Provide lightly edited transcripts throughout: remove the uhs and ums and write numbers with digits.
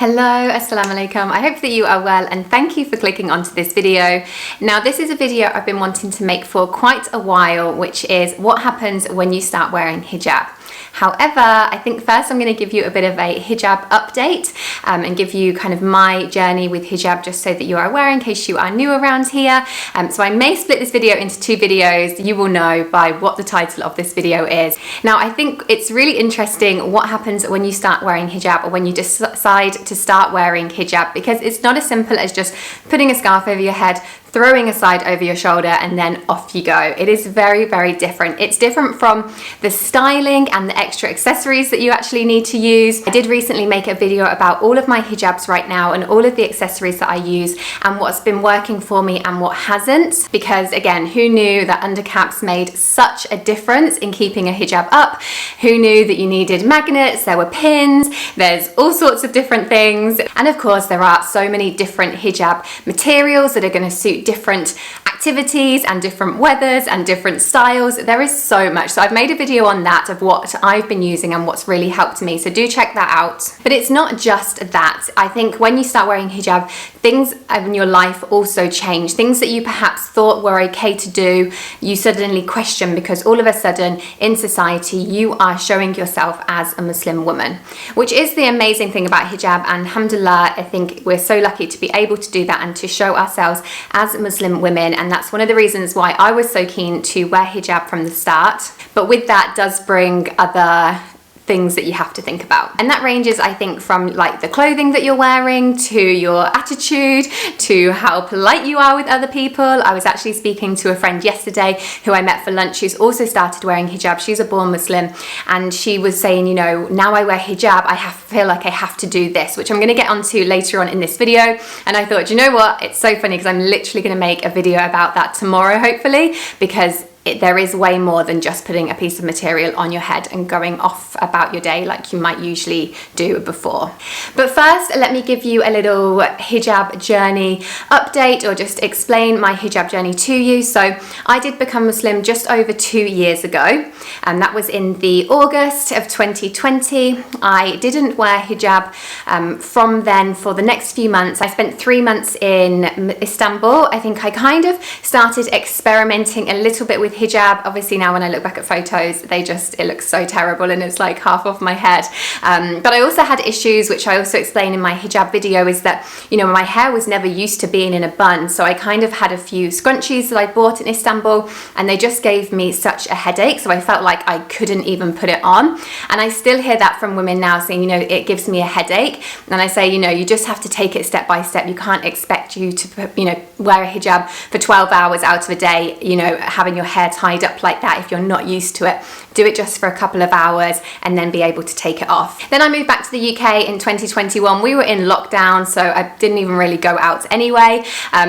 Hello, assalamu alaikum. I hope that you are well and thank you for clicking onto this video. Now this is a video I've been wanting to make for quite a while, which is what happens when you start wearing hijab. However, I think first I'm going to give you a bit of a hijab update and give you kind of my journey with hijab just so that you are aware in case you are new around here. So I may split this video into two videos. You will know by what the title of this video is. Now I think it's really interesting what happens when you start wearing hijab or when you decide to start wearing hijab, because it's not as simple as just putting a scarf over your head, throwing a side over your shoulder and then off you go. It is very, very different. It's different from the styling and the extra accessories that you actually need to use. I did recently make a video about all of my hijabs right now and all of the accessories that I use and what's been working for me and what hasn't, because again, who knew that undercaps made such a difference in keeping a hijab up? Who knew that you needed magnets? There were pins, there's all sorts of different things. And of course, there are so many different hijab materials that are going to suit different activities and different weathers and different styles. There is so much. So I've made a video on that of what I've been using and what's really helped me. So do check that out. But it's not just that. I think when you start wearing hijab, things in your life also change. Things that you perhaps thought were okay to do, you suddenly question because all of a sudden in society, you are showing yourself as a Muslim woman, which is the amazing thing about hijab. And alhamdulillah, I think we're so lucky to be able to do that and to show ourselves as Muslim women. And that's one of the reasons why I was so keen to wear hijab from the start. But with that does bring other things that you have to think about, and that ranges, I think, from like the clothing that you're wearing to your attitude to how polite you are with other people. I was actually speaking to a friend yesterday who I met for lunch who's also started wearing hijab. She's a born Muslim, and she was saying, you know, now I wear hijab, I feel like I have to do this, which I'm going to get onto later on in this video. And I thought, you know what, it's so funny because I'm literally going to make a video about that tomorrow, hopefully, because there is way more than just putting a piece of material on your head and going off about your day like you might usually do before. But first, let me give you a little hijab journey update, or just explain my hijab journey to you. So I did become Muslim just over 2 years ago, and that was in the August of 2020. I didn't wear hijab from then for the next few months. I spent 3 months in Istanbul. I think I kind of started experimenting a little bit with hijab. Obviously now when I look back at photos, it looks so terrible and it's like half off my head. But I also had issues, which I also explain in my hijab video, is that, you know, my hair was never used to being in a bun. So I kind of had a few scrunchies that I bought in Istanbul and they just gave me such a headache. So I felt like I couldn't even put it on. And I still hear that from women now saying, you know, it gives me a headache. And I say, you know, you just have to take it step by step. You can't expect you to, you know, wear a hijab for 12 hours out of a day, you know, having your hair tied up like that if you're not used to it. Do it just for a couple of hours and then be able to take it off. Then I moved back to the UK in 2021. We were in lockdown, so I didn't even really go out anyway.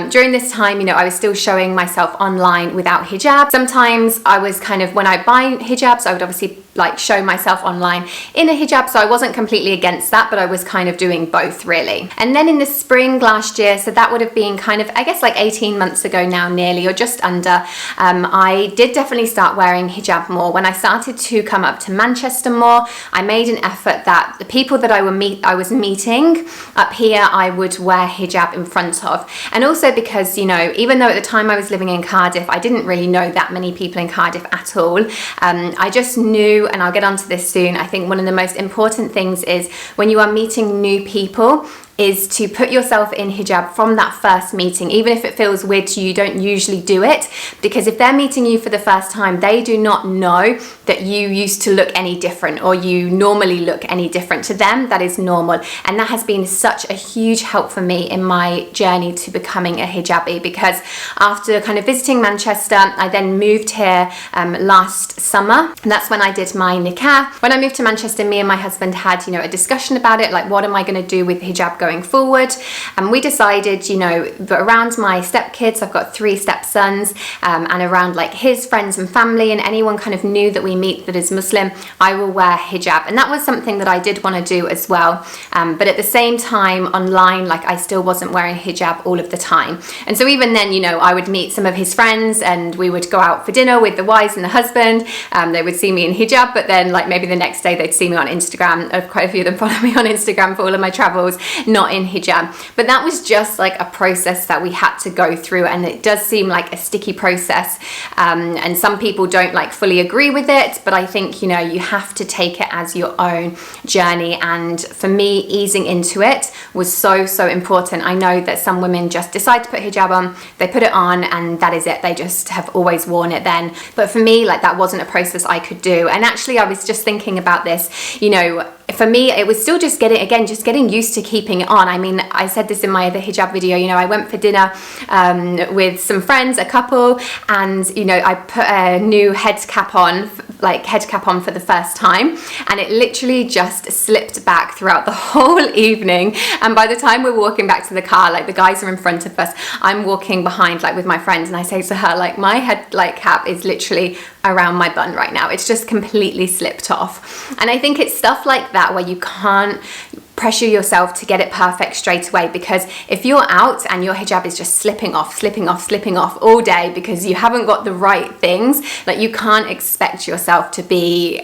During this time, you know, I was still showing myself online without hijab. Sometimes I was kind of, when I buy hijabs, I would obviously like show myself online in a hijab, so I wasn't completely against that, but I was kind of doing both really. And then in the spring last year, so that would have been kind of, I guess, like 18 months ago now nearly, or just under, I did definitely start wearing hijab more. When I started to come up to Manchester more, I made an effort that the people that I was meeting up here, I would wear hijab in front of. And also because, you know, even though at the time I was living in Cardiff, I didn't really know that many people in Cardiff at all. I just knew, and I'll get onto this soon, I think one of the most important things is when you are meeting new people is to put yourself in hijab from that first meeting, even if it feels weird to you. You don't usually do it, because if they're meeting you for the first time, they do not know that you used to look any different or you normally look any different. To them, that is normal. And that has been such a huge help for me in my journey to becoming a hijabi, because after kind of visiting Manchester, I then moved here last summer, and that's when I did my nikah. When I moved to Manchester, me and my husband had, you know, a discussion about it, like what am I going to do with hijab going forward. And we decided, you know, that around my stepkids, I've got 3 stepsons, and around like his friends and family and anyone kind of new that we meet that is Muslim, I will wear hijab. And that was something that I did want to do as well. But at the same time, online, like I still wasn't wearing hijab all of the time. And so even then, you know, I would meet some of his friends and we would go out for dinner with the wives and the husband. They would see me in hijab, but then like maybe the next day they'd see me on Instagram. Quite a few of them follow me on Instagram for all of my travels, not in hijab. But that was just like a process that we had to go through, and it does seem like a sticky process. And some people don't like fully agree with it, but I think, you know, you have to take it as your own journey. And for me, easing into it was so important. I know that some women just decide to put hijab on, they put it on, and that is it. They just have always worn it then. But for me, like that wasn't a process I could do. And actually I was just thinking about this, you know, for me, it was still just getting used to keeping it on. I mean, I said this in my other hijab video, you know, I went for dinner with some friends, a couple, and, you know, I put a new head cap on for the first time, and it literally just slipped back throughout the whole evening. And by the time we're walking back to the car, like the guys are in front of us, I'm walking behind like with my friends, and I say to her, like, my head like cap is literally around my bun right now. It's just completely slipped off. And I think it's stuff like that where you can't pressure yourself to get it perfect straight away, because if you're out and your hijab is just slipping off all day because you haven't got the right things, like you can't expect yourself to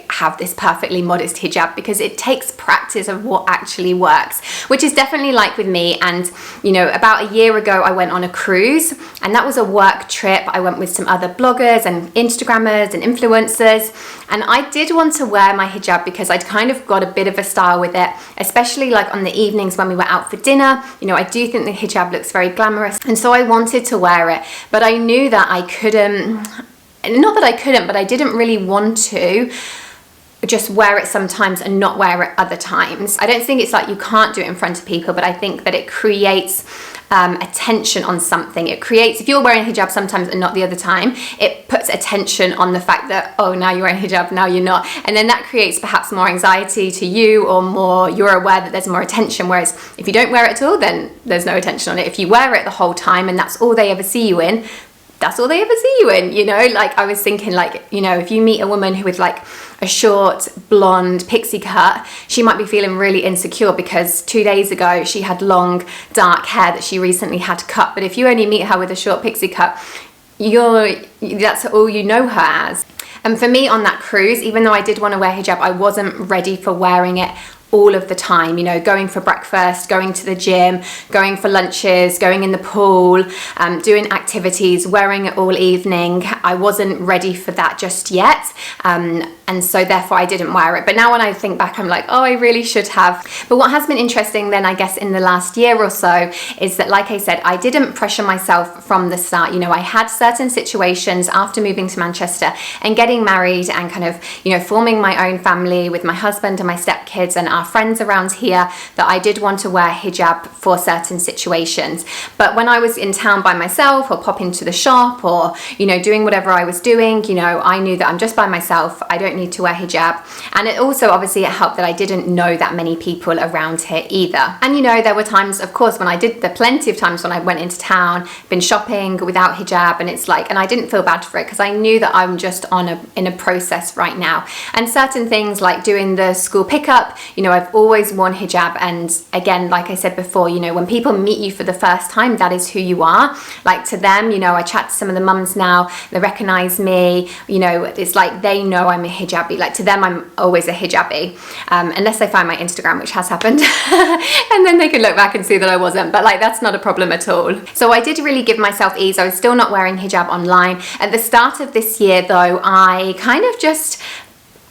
have this perfectly modest hijab, because it takes practice of what actually works, which is definitely like with me. And, you know, about a year ago I went on a cruise, and that was a work trip. I went with some other bloggers and Instagrammers and influencers, and I did want to wear my hijab because I'd kind of got a bit of a style with it, especially like on the evenings when we were out for dinner. You know, I do think the hijab looks very glamorous, and so I wanted to wear it, but I knew that I couldn't, not that I couldn't, but I didn't really want to just wear it sometimes and not wear it other times. I don't think it's like you can't do it in front of people, but I think that it creates attention on something. It creates, if you're wearing hijab sometimes and not the other time, it puts attention on the fact that, oh, now you're wearing hijab, now you're not. And then that creates perhaps more anxiety to you, or more, you're aware that there's more attention. Whereas if you don't wear it at all, then there's no attention on it. If you wear it the whole time and that's all they ever see you in, that's all they ever see you in, you know? Like I was thinking, like, you know, if you meet a woman who with like a short blonde pixie cut, she might be feeling really insecure because 2 days ago she had long dark hair that she recently had cut. But if you only meet her with a short pixie cut, that's all you know her as. And for me on that cruise, even though I did want to wear hijab, I wasn't ready for wearing it all of the time, you know, going for breakfast, going to the gym, going for lunches, going in the pool, doing activities, wearing it all evening. I wasn't ready for that just yet. And so therefore I didn't wear it. But now when I think back, I'm like, oh, I really should have. But what has been interesting then, I guess, in the last year or so is that, like I said, I didn't pressure myself from the start. You know, I had certain situations after moving to Manchester and getting married and kind of, you know, forming my own family with my husband and my stepkids and our friends around here, that I did want to wear hijab for certain situations. But when I was in town by myself, or pop into the shop, or, you know, doing whatever I was doing, you know, I knew that I'm just by myself. I don't need to wear hijab. And it also, obviously, it helped that I didn't know that many people around here either. And, you know, there were times, of course, when I did, the plenty of times when I went into town, been shopping without hijab, and it's like, and I didn't feel bad for it because I knew that I'm just in a process right now. And certain things like doing the school pickup, you know, I've always worn hijab. And again, like I said before, you know, when people meet you for the first time, that is who you are. Like to them, you know, I chat to some of the mums now, they recognize me, you know, it's like they know I'm a hijabi. Like to them, I'm always a hijabi, unless they find my Instagram, which has happened. And then they can look back and see that I wasn't, but like that's not a problem at all. So I did really give myself ease. I was still not wearing hijab online. At the start of this year though, I kind of just,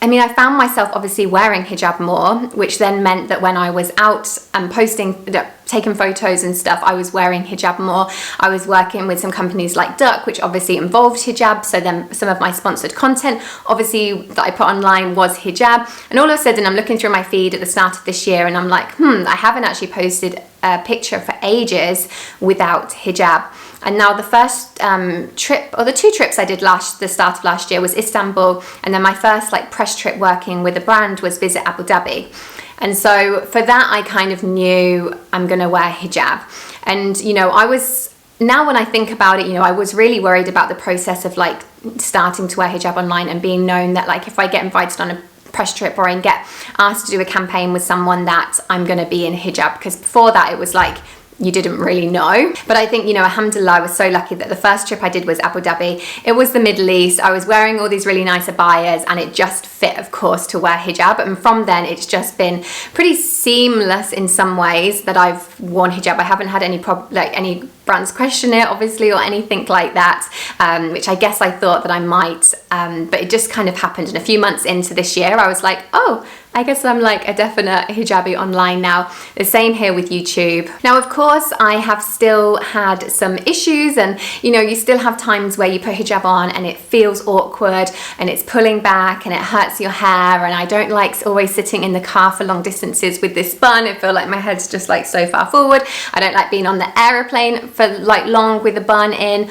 I found myself obviously wearing hijab more, which then meant that when I was out and posting, taking photos and stuff, I was wearing hijab more. I was working with some companies like Duck, which obviously involved hijab. So then some of my sponsored content, obviously, that I put online was hijab. And all of a sudden, I'm looking through my feed at the start of this year and I'm like, I haven't actually posted a picture for ages without hijab. And now the first trip, or the 2 trips I did the start of last year was Istanbul, and then my first like press trip working with a brand was Visit Abu Dhabi. And so for that, I kind of knew I'm going to wear hijab. And, you know, now when I think about it, you know, I was really worried about the process of like starting to wear hijab online and being known that like if I get invited on a press trip or I get asked to do a campaign with someone that I'm going to be in hijab, because before that it was like you didn't really know. But I think, you know, alhamdulillah, I was so lucky that the first trip I did was Abu Dhabi. It was the Middle East. I was wearing all these really nice abayas and it just fit, of course, to wear hijab. And from then it's just been pretty seamless in some ways that I've worn hijab. I haven't had any brands question it, obviously, or anything like that, which I guess I thought that I might, but it just kind of happened. And a few months into this year, I was like, oh, I guess I'm like a definite hijabi online now. The same here with YouTube. Now, of course, I have still had some issues, and you know, you still have times where you put hijab on and it feels awkward and it's pulling back and it hurts your hair, and I don't like always sitting in the car for long distances with this bun. I feel like my head's just like so far forward. I don't like being on the aeroplane for like long with the bun in.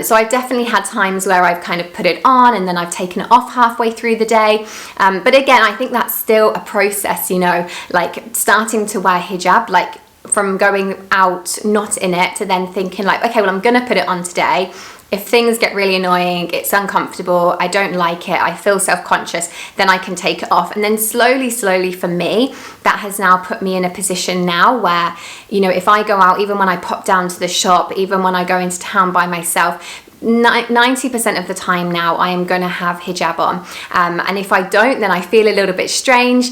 So I've definitely had times where I've kind of put it on and then I've taken it off halfway through the day. But again, I think that's still a process, you know, like starting to wear hijab, like from going out not in it to then thinking like, okay, well, I'm gonna put it on today. If things get really annoying, it's uncomfortable, I don't like it, I feel self-conscious, then I can take it off. And then slowly for me, that has now put me in a position now where, you know, if I go out, even when I pop down to the shop, even when I go into town by myself, 90% of the time now I am going to have hijab on, and if I don't, then I feel a little bit strange,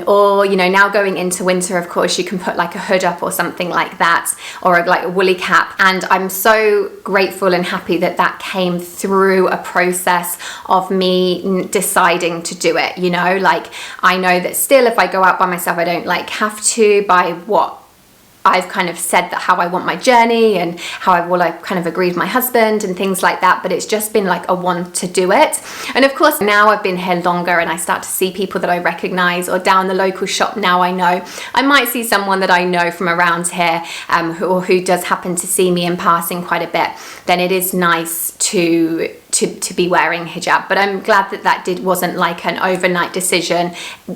or you know, now going into winter, of course, you can put like a hood up or something like that, or like a woolly cap, and I'm so grateful and happy that that came through a process of me deciding to do it. You know, like I know that still if I go out by myself, I don't like have to by what I've kind of said that how I want my journey and how I've kind of agreed with my husband and things like that, but it's just been like a want to do it. And of course, now I've been here longer and I start to see people that I recognize, or down the local shop now I know. I might see someone that I know from around here, who does happen to see me in passing quite a bit. Then it is nice to be wearing hijab. But I'm glad that wasn't like an overnight decision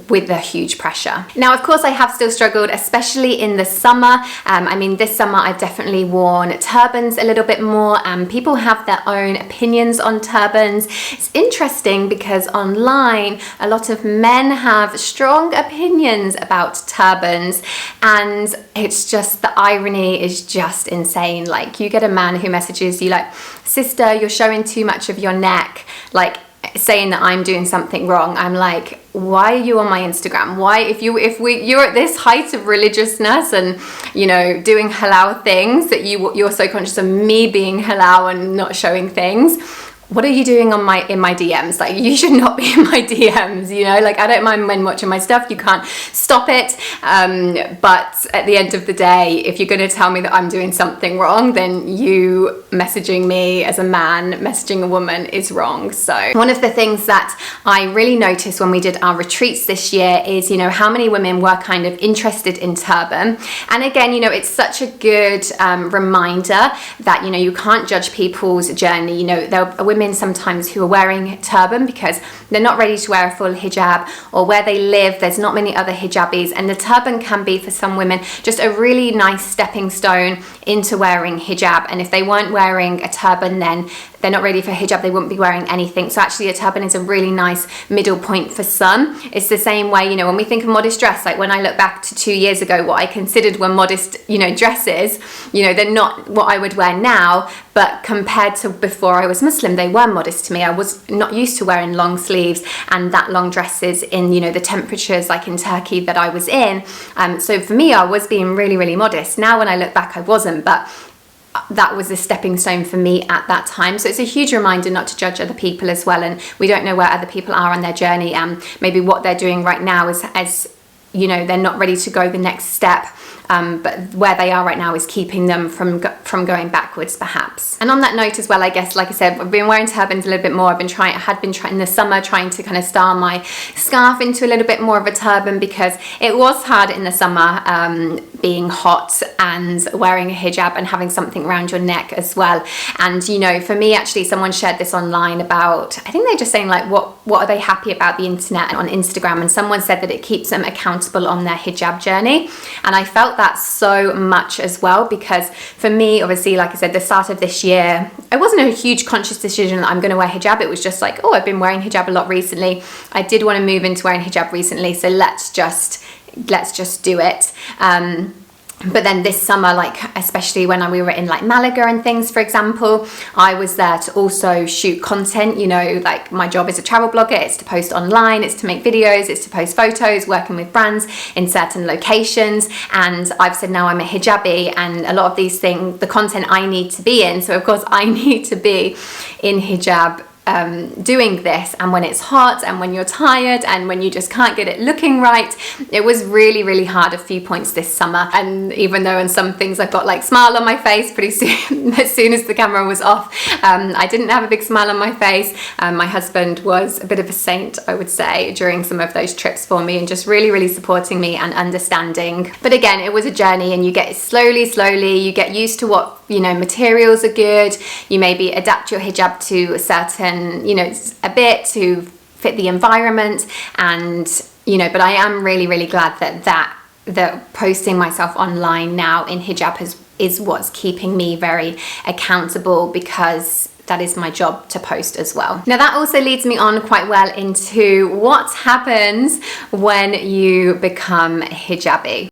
with the huge pressure. Now, of course, I have still struggled, especially in the summer. I mean, this summer I've definitely worn turbans a little bit more. People have their own opinions on turbans. It's interesting because online a lot of men have strong opinions about turbans, and it's just, the irony is just insane. Like, you get a man who messages you like, sister, you're showing too much of your neck, like saying that I'm doing something wrong. I'm like, why are you on my Instagram? Why, if you're at this height of religiousness and, you know, doing halal things, that you're so conscious of me being halal and not showing things, what are you doing in my DMs? Like, you should not be in my DMs, you know? Like, I don't mind men watching my stuff, you can't stop it, but at the end of the day, if you're going to tell me that I'm doing something wrong, then you messaging me as a man, messaging a woman is wrong. So one of the things that I really noticed when we did our retreats this year is, you know, how many women were kind of interested in turban. And again, you know, it's such a good reminder that, you know, you can't judge people's journey. You know, there are women sometimes who are wearing turban because they're not ready to wear a full hijab, or where they live there's not many other hijabis, and the turban can be for some women just a really nice stepping stone into wearing hijab. And if they weren't wearing a turban, then they're not ready for hijab, they wouldn't be wearing anything. So actually a turban is a really nice middle point for some. It's the same way, you know, when we think of modest dress, like when I look back to 2 years ago, what I considered were modest, you know, dresses, you know, they're not what I would wear now, but compared to before I was Muslim, they were modest to me. I was not used to wearing long sleeves and that long dresses in, you know, the temperatures like in Turkey that I was in. So for me, I was being really, really modest. Now when I look back, I wasn't, but that was a stepping stone for me at that time. So it's a huge reminder not to judge other people as well, and we don't know where other people are on their journey, and maybe what they're doing right now is, as you know, they're not ready to go the next step, but where they are right now is keeping them from going backwards perhaps. And on that note as well, I guess, like I said, I've been wearing turbans a little bit more. I had been trying in the summer, trying to kind of style my scarf into a little bit more of a turban, because it was hard in the summer, being hot and wearing a hijab and having something around your neck as well. And you know, for me, actually, someone shared this online about, I think they're just saying like, what are they happy about the internet on Instagram, and someone said that it keeps them accountable on their hijab journey. And I felt that so much as well, because for me, obviously, like I said, the start of this year, it wasn't a huge conscious decision that I'm going to wear hijab. It was just like, oh, I've been wearing hijab a lot recently. I did want to move into wearing hijab recently, so let's just do it. But then this summer, like especially when we were in like Malaga and things, for example, I was there to also shoot content. You know, like my job is a travel blogger, it's to post online, it's to make videos, it's to post photos, working with brands in certain locations. And I've said now I'm a hijabi, and a lot of these things, the content I need to be in. So of course I need to be in hijab doing this, and when it's hot and when you're tired and when you just can't get it looking right. It was really, really hard a few points this summer. And even though in some things I've got like smile on my face pretty soon, as soon as the camera was off, I didn't have a big smile on my face. My husband was a bit of a saint, I would say, during some of those trips for me, and just really, really supporting me and understanding. But again, it was a journey, and you get slowly, you get used to what, you know, materials are good. You maybe adapt your hijab to a certain, you know, a bit to fit the environment. And, you know, but I am really, really glad that posting myself online now in hijab is what's keeping me very accountable, because that is my job to post as well. Now that also leads me on quite well into what happens when you become a hijabi.